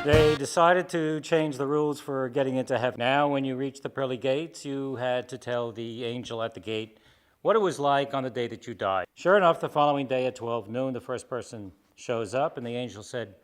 They decided to change the rules for getting into heaven. Now, when you reached the pearly gates, you had to tell the angel at the gate what it was like on the day that you died. Sure enough, the following day at 12 noon, the first person shows up, and the angel said,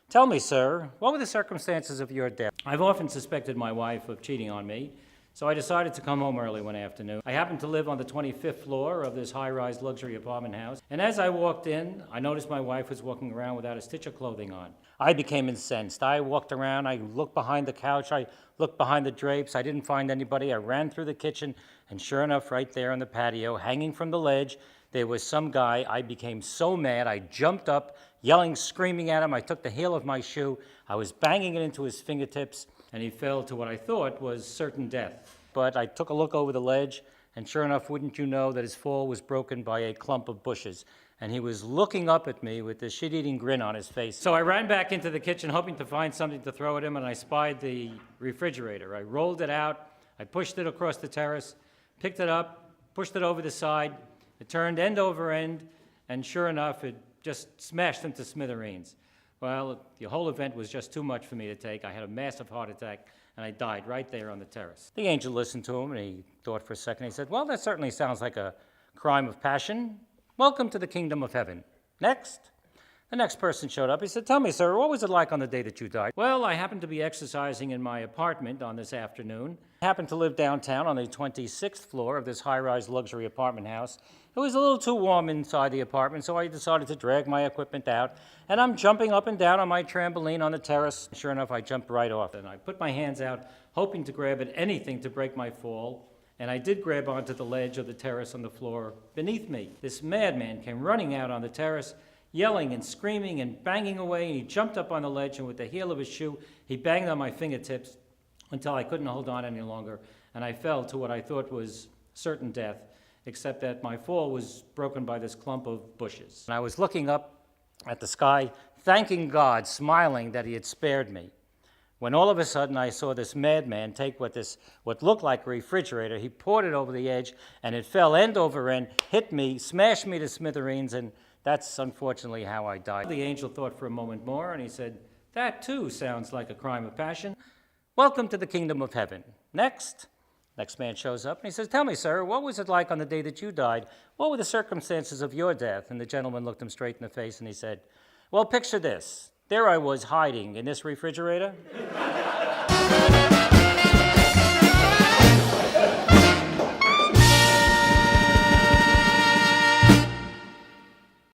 "Tell me, sir, what were the circumstances of your death?" I've often suspected my wife of cheating on me, so I decided to come home early one afternoon. I happened to live on the 25th floor of this high-rise luxury apartment house, and as I walked in, I noticed my wife was walking around without a stitch of clothing on. I became incensed. I walked around, I looked behind the couch, I looked behind the drapes, I didn't find anybody. I ran through the kitchen, and sure enough, right there on the patio, hanging from the ledge, there was some guy. I became so mad, I jumped up, yelling, screaming at him. I took the heel of my shoe, I was banging it into his fingertips, and he fell to what I thought was certain death. But I took a look over the ledge, and sure enough, wouldn't you know that his fall was broken by a clump of bushes, and he was looking up at me with this shit-eating grin on his face. So I ran back into the kitchen hoping to find something to throw at him, and I spied the refrigerator. I rolled it out, I pushed it across the terrace, picked it up, pushed it over the side. It turned end over end, and sure enough, it just smashed into smithereens. Well, the whole event was just too much for me to take. I had a massive heart attack, and I died right there on the terrace. The angel listened to him, and he thought for a second. He said, "Well, that certainly sounds like a crime of passion. Welcome to the kingdom of heaven. Next." The next person showed up. He said, "Tell me, sir, what was it like on the day that you died?" "Well, I happened to be exercising in my apartment on this afternoon. I happened to live downtown on the 26th floor of this high-rise luxury apartment house. It was a little too warm inside the apartment, so I decided to drag my equipment out, and I'm jumping up and down on my trampoline on the terrace. Sure enough, I jumped right off, and I put my hands out, hoping to grab at anything to break my fall, and I did grab onto the ledge of the terrace on the floor beneath me. This madman came running out on the terrace, yelling and screaming and banging away, and he jumped up on the ledge, and with the heel of his shoe, he banged on my fingertips until I couldn't hold on any longer, and I fell to what I thought was certain death, except that my fall was broken by this clump of bushes. And I was looking up at the sky, thanking God, smiling that he had spared me, when all of a sudden I saw this madman take what looked like a refrigerator. He poured it over the edge, and it fell end over end, hit me, smashed me to smithereens, and that's unfortunately how I died. The angel thought for a moment more, and he said, "That too sounds like a crime of passion. Welcome to the kingdom of heaven. Next." Next man shows up, and he says, "Tell me, sir, what was it like on the day that you died? What were the circumstances of your death?" And the gentleman looked him straight in the face, and he said, "Well, picture this. There I was hiding in this refrigerator."